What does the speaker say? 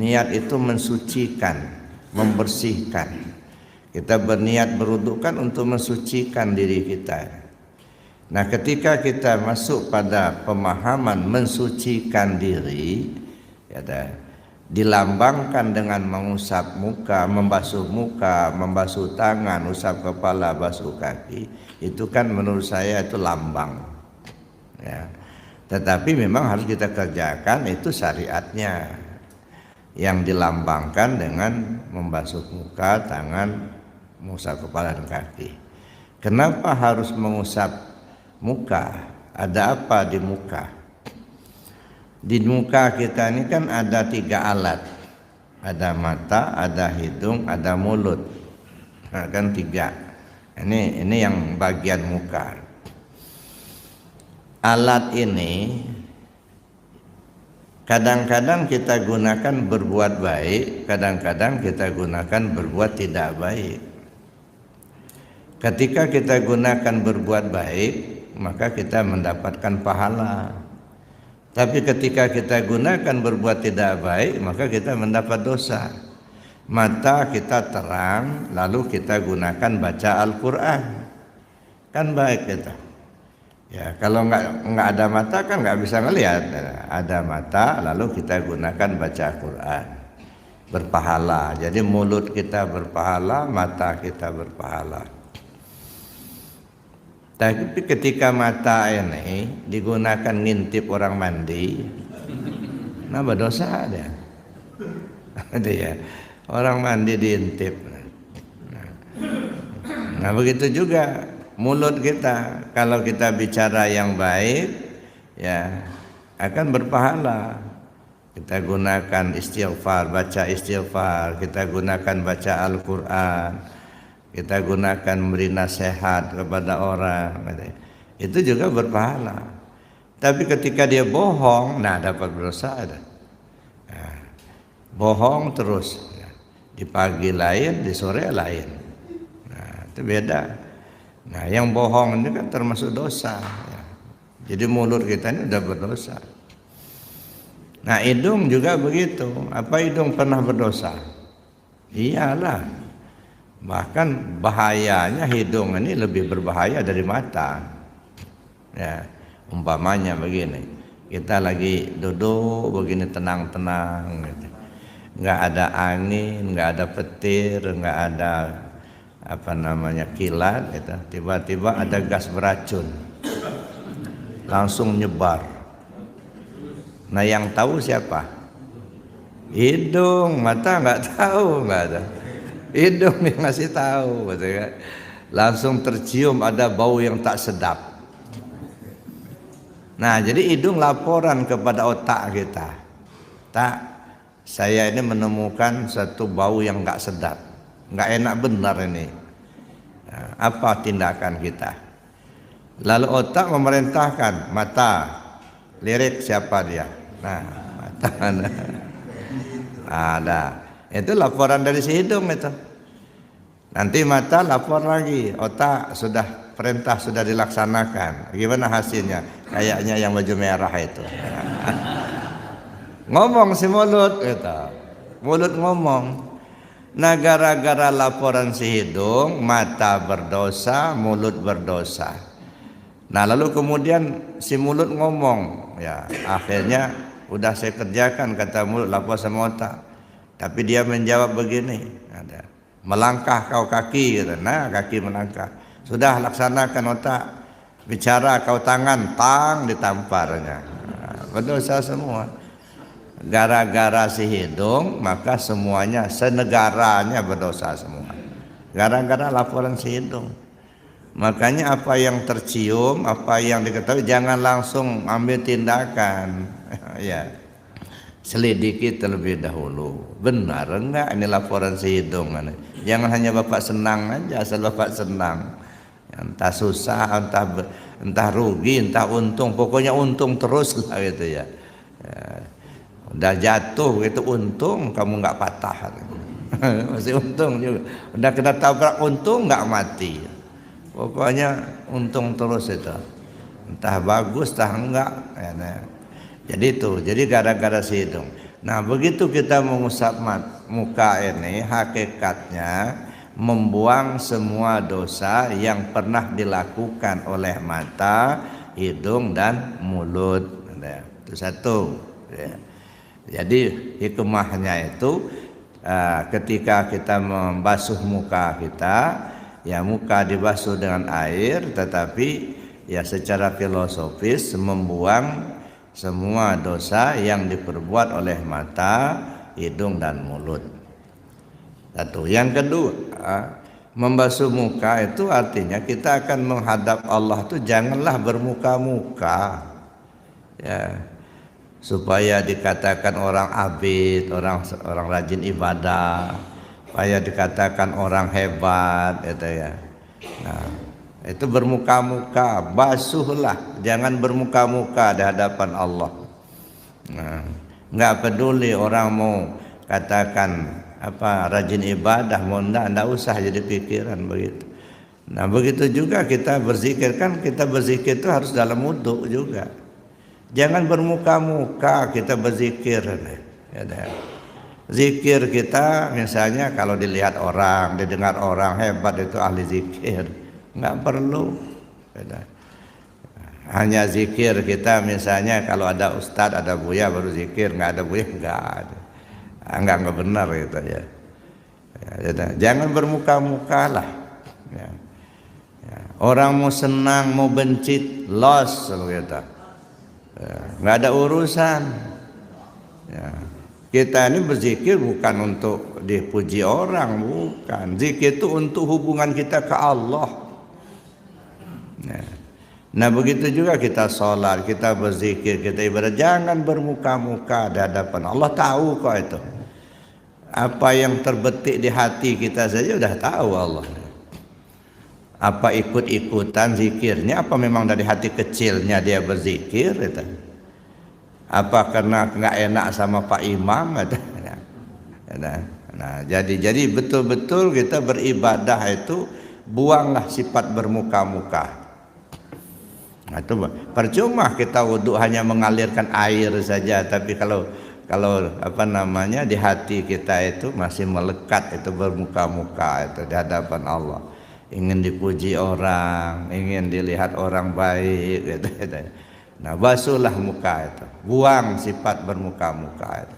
Niat itu mensucikan, membersihkan. Kita berniat berwudu kan untuk mensucikan diri kita. Nah, ketika kita masuk pada pemahaman mensucikan diri, ya, dilambangkan dengan mengusap muka, membasuh tangan, usap kepala, basuh kaki, itu kan menurut saya itu lambang. Ya. Tetapi memang harus kita kerjakan, itu syariatnya yang dilambangkan dengan membasuh muka, tangan, mengusap kepala dan kaki. Kenapa harus mengusap muka? Ada apa di muka? Di muka kita ini kan ada 3 alat. Ada mata, ada hidung, ada mulut. Nah, kan 3. Ini yang bagian muka. Alat ini kadang-kadang kita gunakan berbuat baik, kadang-kadang kita gunakan berbuat tidak baik. Ketika kita gunakan berbuat baik, maka kita mendapatkan pahala. Tapi ketika kita gunakan berbuat tidak baik, maka kita mendapat dosa. Mata kita terang, lalu kita gunakan baca Al-Quran, kan baik kita. Ya, kalau nggak ada mata kan nggak bisa ngelihat. Ada mata, lalu kita gunakan baca Al-Quran, berpahala. Jadi mulut kita berpahala, mata kita berpahala. Tapi ketika mata ini digunakan ngintip orang mandi, nambah dosa ada. Ada ya, orang mandi diintip. Nah, begitu juga mulut kita, kalau kita bicara yang baik, ya akan berpahala. Kita gunakan istighfar, baca istighfar, kita gunakan baca Al-Quran, kita gunakan memberi nasihat kepada orang, itu juga berpahala. Tapi ketika dia bohong, nah dapat dosa ada. Nah, bohong terus, di pagi lain, di sore lain. Nah, itu beda. Nah, yang bohong ini kan termasuk dosa. Jadi mulut kita ini udah berdosa. Nah, hidung juga begitu. Apa hidung pernah berdosa? Iyalah. Bahkan bahayanya hidung ini lebih berbahaya dari mata. Ya, umpamanya begini, kita lagi duduk begini tenang-tenang, gitu. Nggak ada angin, nggak ada petir, nggak ada kilat, gitu. Tiba-tiba ada gas beracun, langsung nyebar. Nah, yang tahu siapa? Hidung, mata nggak tahu, nggak ada. Hidung yang ngasih tahu, betul kan? Langsung tercium ada bau yang tak sedap. Nah, jadi hidung laporan kepada otak kita, tak, saya ini menemukan satu bau yang nggak sedap, nggak enak benar ini. Nah, apa tindakan kita? Lalu otak memerintahkan mata, lirik siapa dia? Nah, mata mana? Ada. Itu laporan dari si hidung itu. Nanti mata lapor lagi, otak sudah perintah sudah dilaksanakan. Gimana hasilnya? Kayaknya yang baju merah itu. Ngomong si mulut gitu. Mulut ngomong. Nah, gara-gara laporan si hidung, mata berdosa, mulut berdosa. Nah, lalu kemudian si mulut ngomong, ya akhirnya udah saya kerjakan kata mulut, lapor sama otak. Tapi dia menjawab begini, ada melangkah kau kaki, gitu. Nah, kaki melangkah. Sudah laksanakan otak. Bicara kau tangan, tang ditamparnya. Nah, berdosa semua. Gara-gara si hidung, maka semuanya senegaranya berdosa semua. Gara-gara laporan si hidung. Makanya apa yang tercium, apa yang diketahui, jangan langsung ambil tindakan. Ya. Selidiki terlebih dahulu. Benar enggak ini laporan si hidung? Jangan hanya Bapak senang aja, asal Bapak senang. Entah susah, entah rugi, entah untung, pokoknya untung terus lah gitu ya. Udah jatuh itu untung, kamu nggak patah. Masih untung juga. Udah kena tabrak untung nggak mati. Pokoknya untung terus itu. Entah bagus, entah enggak. Jadi itu, jadi gara-gara si hidung. Nah, begitu kita mengusap muka ini, hakikatnya membuang semua dosa yang pernah dilakukan oleh mata, hidung, dan mulut. Itu satu. Ya. Jadi hikmahnya itu ketika kita membasuh muka kita, ya muka dibasuh dengan air, tetapi ya secara filosofis membuang semua dosa yang diperbuat oleh mata, hidung, dan mulut. Satu. Yang kedua, membasuh muka itu artinya kita akan menghadap Allah itu janganlah bermuka-muka, ya, supaya dikatakan orang abid, orang rajin ibadah, supaya dikatakan orang hebat, gitu ya. Nah, itu bermuka-muka, basuhlah, jangan bermuka-muka di hadapan Allah. Nah, nggak peduli orang mau katakan apa rajin ibadah, mau enggak usah jadi pikiran begitu. Nah, begitu juga kita berzikir, kan kita berzikir itu harus dalam wudhu juga. Jangan bermuka-muka kita berzikir. Ya, zikir kita misalnya kalau dilihat orang, didengar orang hebat itu ahli zikir, nggak perlu. Hanya zikir kita misalnya kalau ada ustadz, ada buya baru zikir, nggak ada buya nggak benar gitu ya. Jangan bermuka-muka lah. Ya. Orang mau senang mau benci los gitu. Nggak ada urusan. Ya. Kita ini berzikir bukan untuk dipuji orang, bukan. Zikir itu untuk hubungan kita ke Allah. Nah, begitu juga kita sholat, kita berzikir, kita ibadah, jangan bermuka-muka di hadapan Allah. Tahu kok itu. Apa yang terbetik di hati kita saja udah tahu Allah. Apa ikut-ikutan zikirnya, apa memang dari hati kecilnya dia berzikir itu. Apa karena nggak enak sama Pak Imam? Nah, jadi betul-betul kita beribadah itu buanglah sifat bermuka-muka. Nah, itu percuma kita wudhu hanya mengalirkan air saja, tapi kalau apa namanya di hati kita itu masih melekat itu bermuka-muka itu di hadapan Allah. Ingin dipuji orang, ingin dilihat orang baik gitu. Nah, basuhlah muka itu, buang sifat bermuka-muka itu.